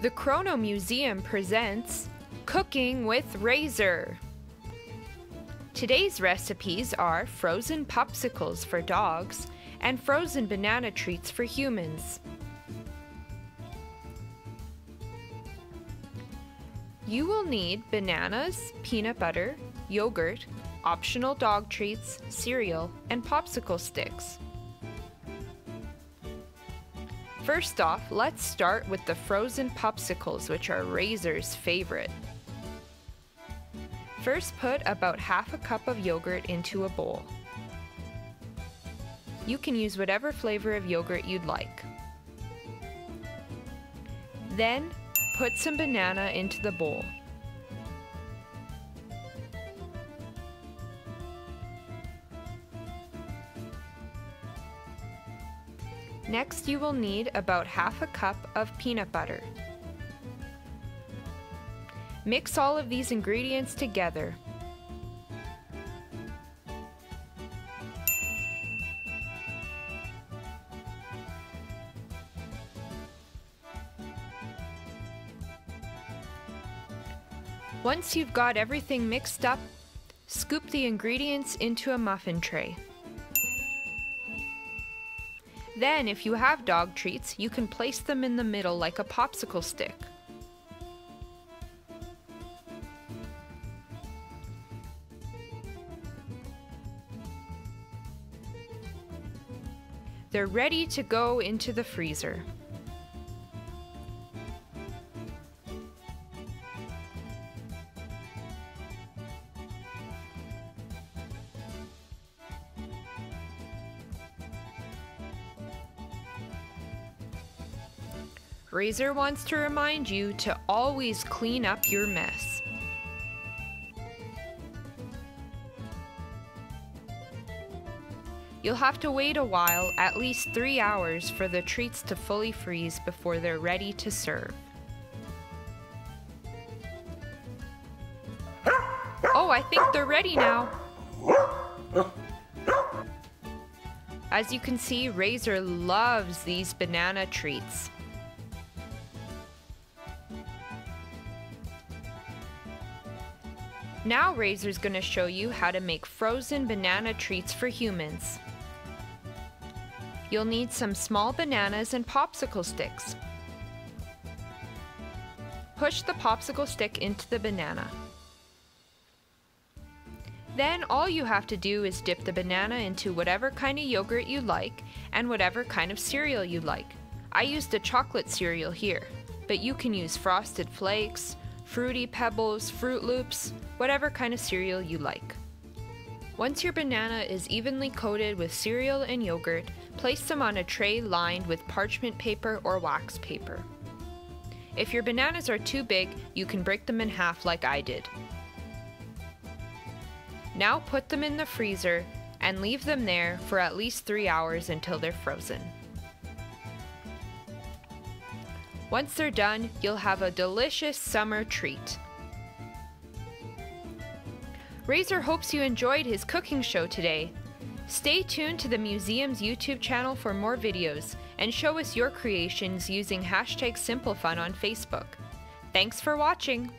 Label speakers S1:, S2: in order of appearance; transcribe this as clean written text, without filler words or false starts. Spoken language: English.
S1: The Kronau Museum presents Cooking with Razr. Today's recipes are frozen popsicles for dogs and frozen banana treats for humans. You will need bananas, peanut butter, yogurt, optional dog treats, cereal, and popsicle sticks. First off, let's start with the frozen popsicles, which are Razr's favorite. First, put about half a cup of yogurt into a bowl. You can use whatever flavor of yogurt you'd like. Then, put some banana into the bowl. Next, you will need about half a cup of peanut butter. Mix all of these ingredients together. Once you've got everything mixed up, scoop the ingredients into a muffin tray. Then, if you have dog treats, you can place them in the middle like a popsicle stick. They're ready to go into the freezer. Razr wants to remind you to always clean up your mess. You'll have to wait a while, at least 3 hours, for the treats to fully freeze before they're ready to serve. Oh, I think they're ready now. As you can see, Razr loves these banana treats. Now Razr's going to show you how to make frozen banana treats for humans. You'll need some small bananas and popsicle sticks. Push the popsicle stick into the banana. Then all you have to do is dip the banana into whatever kind of yogurt you like and whatever kind of cereal you like. I used a chocolate cereal here, but you can use Frosted Flakes, Fruity Pebbles, Fruit Loops, whatever kind of cereal you like. Once your banana is evenly coated with cereal and yogurt, place them on a tray lined with parchment paper or wax paper. If your bananas are too big, you can break them in half like I did. Now put them in the freezer and leave them there for at least 3 hours until they're frozen. Once they're done, you'll have a delicious summer treat. Razr hopes you enjoyed his cooking show today. Stay tuned to the museum's YouTube channel for more videos and show us your creations using #SimpleFun on Facebook. Thanks for watching!